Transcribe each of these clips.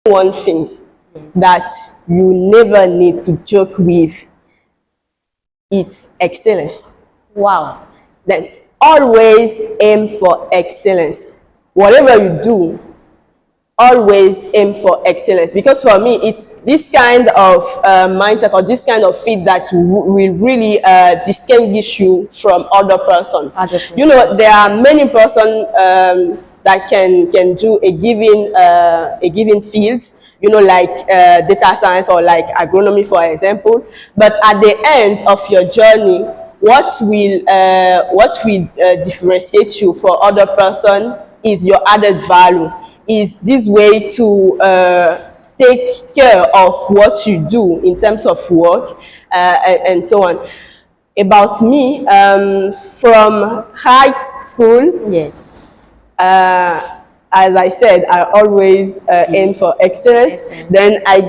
one thing that you never need to joke with, it's excellence. Wow. Then always aim for excellence. Whatever you do, always aim for excellence, because for me it's this kind of mindset or this kind of fit that will really distinguish you from other persons. You know, there are many persons that can do a given field, you know, like data science or like agronomy, for example, but at the end of your journey, what will differentiate you for other person is your added value, is this way to take care of what you do in terms of work and so on. About me, from high school, Yes. As I said, I always aim for excellence. Then I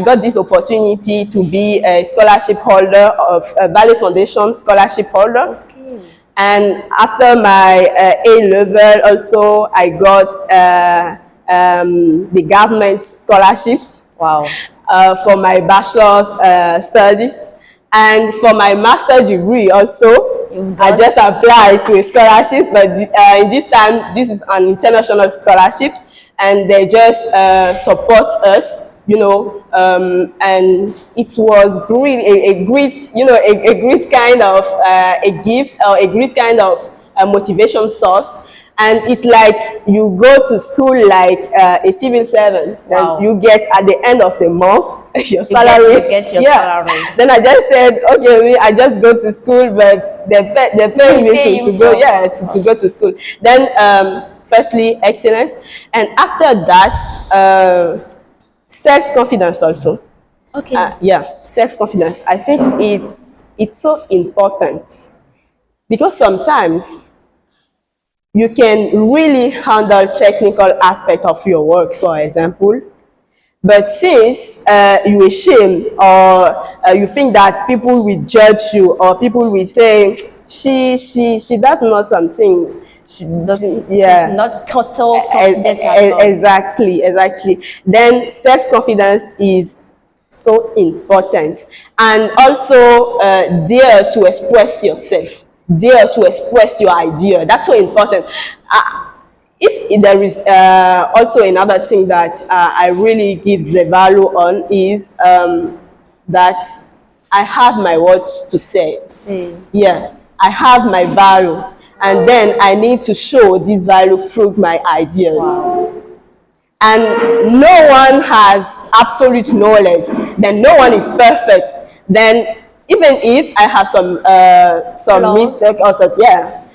got this opportunity to be a scholarship holder of a Valley Foundation scholarship holder. Okay. And after my A level, also I got the government scholarship. Wow. For my bachelor's studies, and for my master degree also. I just applied to a scholarship, but in this time, this is an international scholarship, and they just support us, you know, and it was really a great, you know, a great kind of a gift, or a great kind of motivation source. And it's like you go to school like a civil servant. Wow. And you get at the end of the month your salary. You get your salary. Then I just said, okay, I just go to school, but they're paying me to go, to go to school. Then firstly, excellence, and after that, self-confidence also. Okay. Yeah, self-confidence. I think it's so important, because sometimes you can really handle technical aspect of your work, for example, but since you ashamed, or you think that people will judge you, or people will say she does not something, she doesn't, yeah, she's not so confident at all. Exactly. Then self-confidence is so important, and also dare to express yourself, dare to express your idea. That's so important. If there is also another thing that I really give the value on, is that I have my words to say. Yeah, I have my value, and then I need to show this value through my ideas. Wow. And no one has absolute knowledge, then no one is perfect. Then even if I have some mistake, or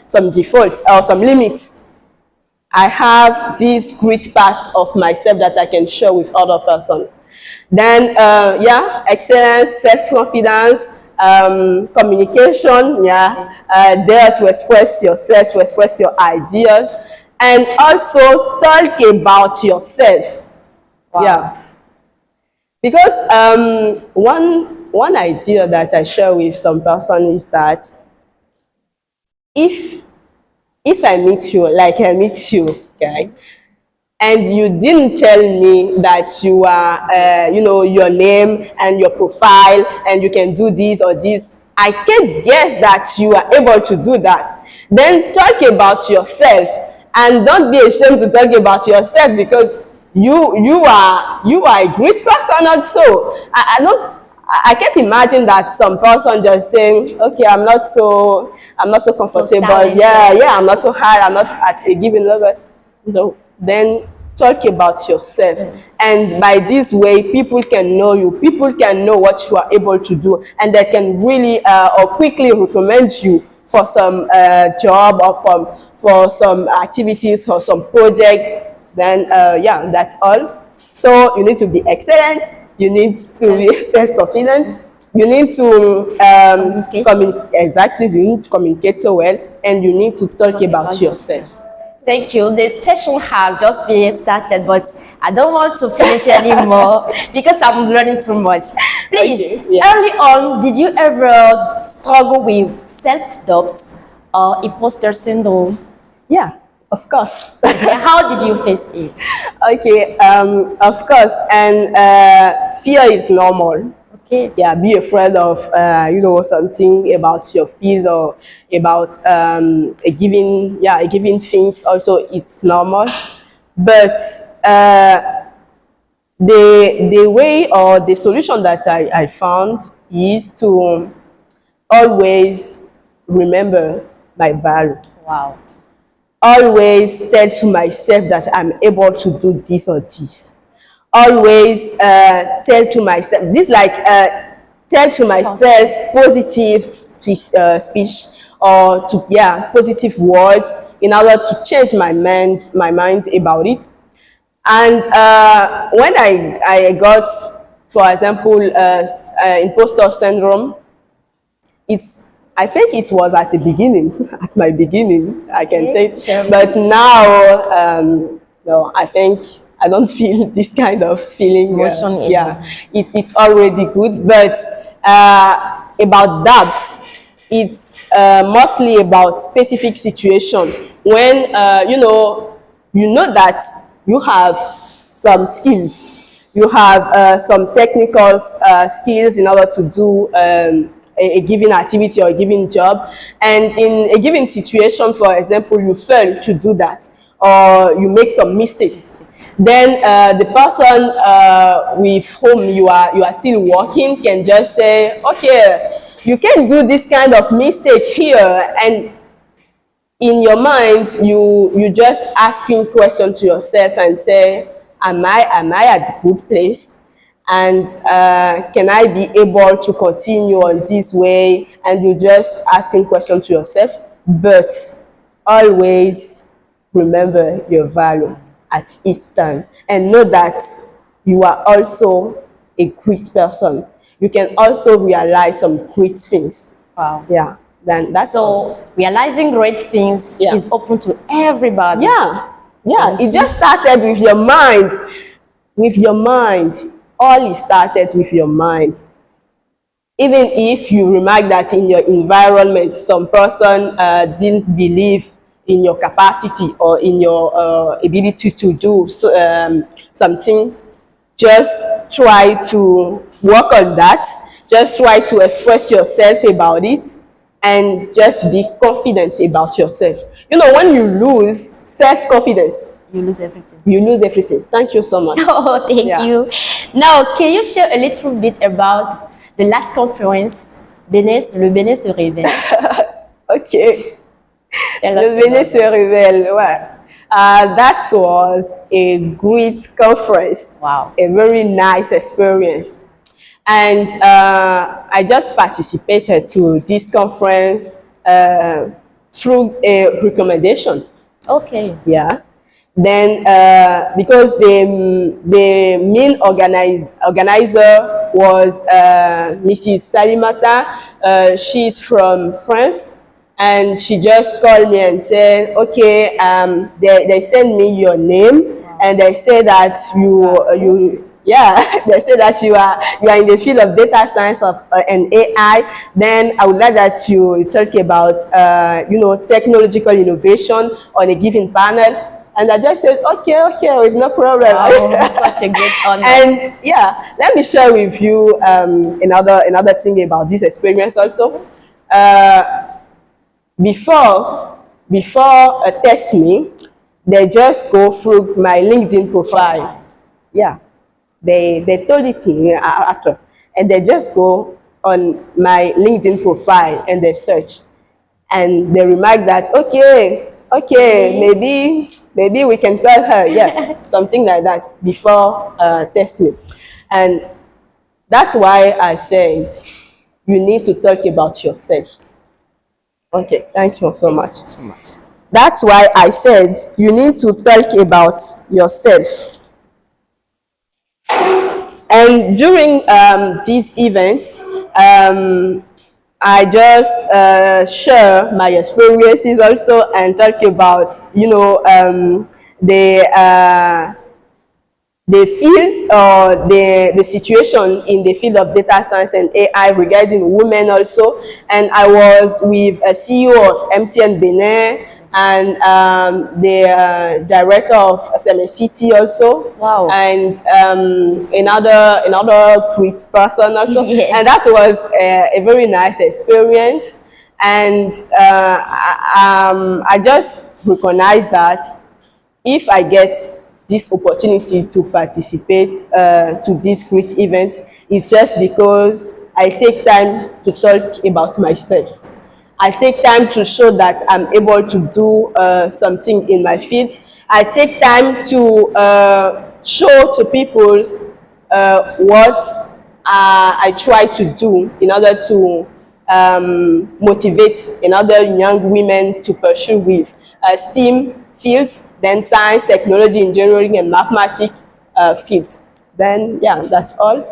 some defaults or some limits, I have these great parts of myself that I can share with other persons. Then excellence, self-confidence, communication, dare to express yourself, to express your ideas, and also talk about yourself. Wow. Yeah, because one idea that I share with some person is that if I meet you, like I meet you, okay, and you didn't tell me that you are, you know, your name and your profile, and you can do this or this, I can't guess that you are able to do that. Then talk about yourself, and don't be ashamed to talk about yourself, because you are a great person also. I can't imagine that some person just saying, okay, I'm not so comfortable. So I'm not so high, I'm not at a given level. No, then talk about yourself. And by this way, people can know you, people can know what you are able to do, and they can really or quickly recommend you for some job, or for some activities or some projects. Then that's all. So you need to be excellent, you need to be self-confident, you need to you need to communicate so well, and you need to talk about yourself. Thank you. The session has just been started, but I don't want to finish anymore because I'm learning too much. Please, early on, did you ever struggle with self-doubt or imposter syndrome? Yeah, Of course. How did you face it? Okay, of course, and fear is normal. Okay. Yeah, be afraid of something about your field or about a given things. Also, it's normal, but the way or the solution that I found is to always remember my value. Wow. Always tell to myself that I'm able to do this or this. Always tell to myself this, like tell to myself positive speech, or to positive words in order to change my mind about it. And when I got, for example, imposter syndrome, I think it was at the beginning, at my beginning, I can say. Sure. But now, no, I think I don't feel this kind of feeling. Emotion It's already good. But about that, it's mostly about specific situation when you know that you have some skills, you have some technical skills in order to do a given activity or a given job, and in a given situation, for example, you fail to do that or you make some mistakes, then the person with whom you are still working can just say, okay, you can do this kind of mistake here, and in your mind you just asking question to yourself and say, am I at the good place, and can I be able to continue on this way? And you just asking question to yourself, but always remember your value at each time, and know that you are also a great person. You can also realize some great things. Wow. Yeah, then that's So realizing great things Yeah. is open to everybody. Yeah, it just started with your mind. With your mind. All it started with your mind. Even if you remark that in your environment, some person didn't believe in your capacity or in your ability to do something, just try to work on that. Just try to express yourself about it, and just be confident about yourself. You know, when you lose self-confidence, You lose everything. you lose everything. Thank you so much. Oh, thank Yeah. you. Now, can you share a little bit about the last conference, Le Bénin se révèle? Okay. Tell us Le Bénin about se révèle. Ouais. That was a great conference. Wow. A very nice experience. And I just participated to this conference through a recommendation. Okay. Yeah. Then because the main organizer was Mrs. Salimata. She's from France, and she just called me and said, okay, they sent me your name, and they say that they say that you are in the field of data science and AI. Then I would like that you talk about technological innovation on a given panel. And I just said, okay, with no problem. Wow, such a great honor. And yeah, let me share with you another thing about this experience also. Before test me, they just go through my LinkedIn profile. Yeah, they told it to me after, and they just go on my LinkedIn profile and they search, and they remark that okay, maybe we can call her, yeah, something like that before test me. And that's why I said you need to talk about yourself. Okay, thank you so much. So much. That's why I said you need to talk about yourself. And during this event, I just share my experiences also, and talk about the fields or the situation in the field of data science and AI regarding women also. And I was with a CEO of MTN Benin, and the director of City also. Wow. And another great person also. Yes. And that was a very nice experience. And I just recognize that if I get this opportunity to participate to this great event, it's just because I take time to talk about myself. I take time to show that I'm able to do something in my field. I take time to show to people what I try to do in order to motivate another young women to pursue with STEAM fields, then science, technology, engineering, and mathematics fields. Then, yeah, that's all.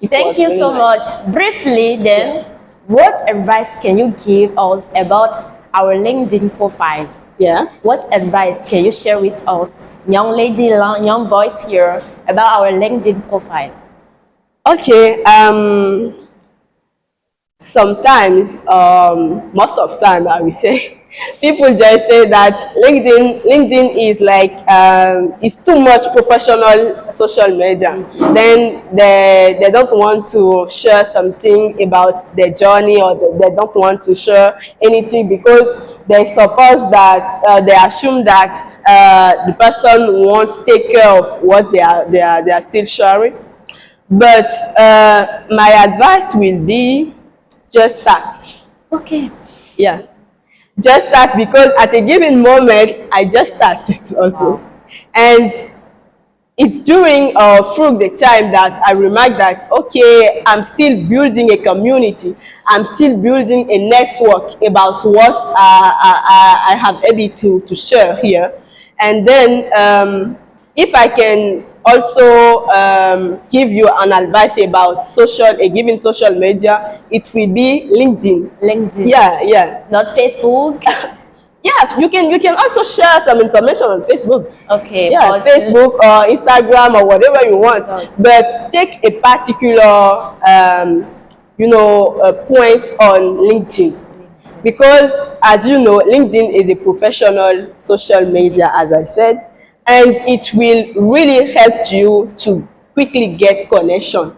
Thank you so much. Briefly, then, what advice can you give us about our LinkedIn profile? Yeah. What advice can you share with us, young lady, young boys here, about our LinkedIn profile? Okay. Sometimes, most of the time, I will say, people just say that LinkedIn is like it's too much professional social media. Then they don't want to share something about their journey, or they don't want to share anything because they suppose that they assume that the person won't take care of what they are still sharing. But my advice will be just start. Okay. Yeah. Just start, because at a given moment, I just started also. Wow. And it during through the time that I remarked that, okay, I'm still building a community. I'm still building a network about what I have able to share here. And then if I can also give you an advice about a given social media, it will be LinkedIn. LinkedIn. Yeah, yeah. Not Facebook. Yes, you can also share some information on Facebook. Okay. Yeah, but Facebook or Instagram or whatever you want. TikTok. But take a particular point on LinkedIn. Because as you know, LinkedIn is a professional social media, as I said, and it will really help you to quickly get connection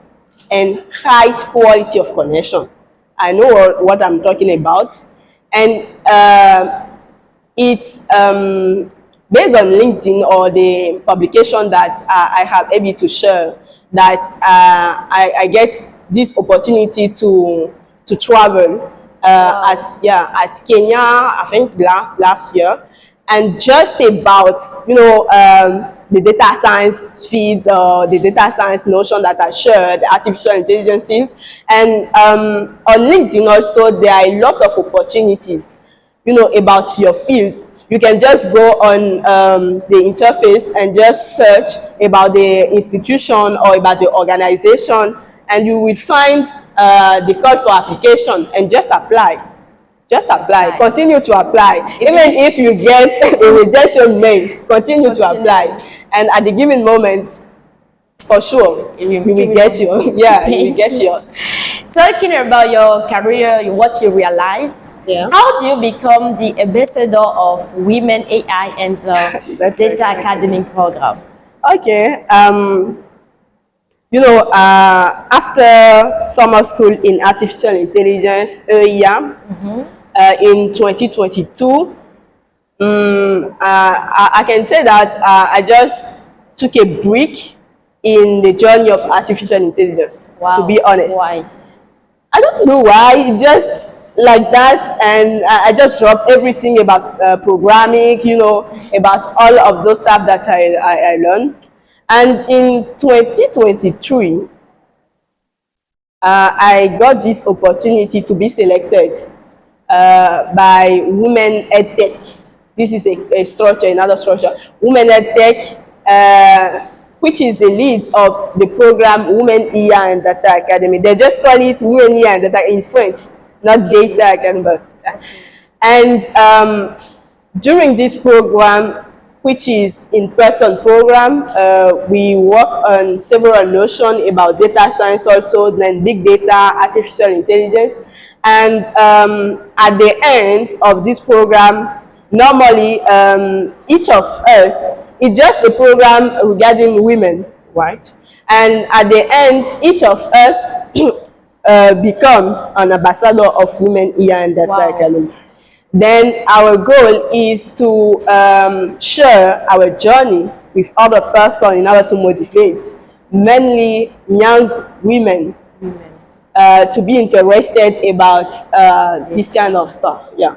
and high quality of connection. I know what I'm talking about. And it's based on LinkedIn or the publication that I have able to share, that I get this opportunity to travel at Kenya, I think last year, and just about the data science field, the data science notion that I shared, artificial intelligence fields. And on LinkedIn also, there are a lot of opportunities about your fields. You can just go on the interface and just search about the institution or about the organization, and you will find the call for application, and just apply. Just apply. Continue to apply. Even if you get a rejection mail, continue to apply. And at the given moment, for sure, you will get yours. Yeah, you will get yours. Talking about your career, what you realize, how do you become the ambassador of Women AI and the Data Academy program? Okay. After summer school in artificial intelligence, in 2022, I can say that I just took a break in the journey of artificial intelligence. Wow. To be honest. Why? I don't know why, just like that, and I just dropped everything about programming, about all of those stuff that I learned. And in 2023, I got this opportunity to be selected by Women EdTech. This is a structure, another structure. Women EdTech, which is the lead of the program Women AI and Data Academy. They just call it Women AI and Data in French, not Data Academy. And during this program, which is in-person program, we work on several notions about data science also, then big data, artificial intelligence. And at the end of this program, normally each of us, it's just a program regarding women, right? And at the end, each of us becomes an ambassador of women here and that. Wow. Then our goal is to share our journey with other person in order to motivate mainly young women to be interested about this kind of stuff. Yeah.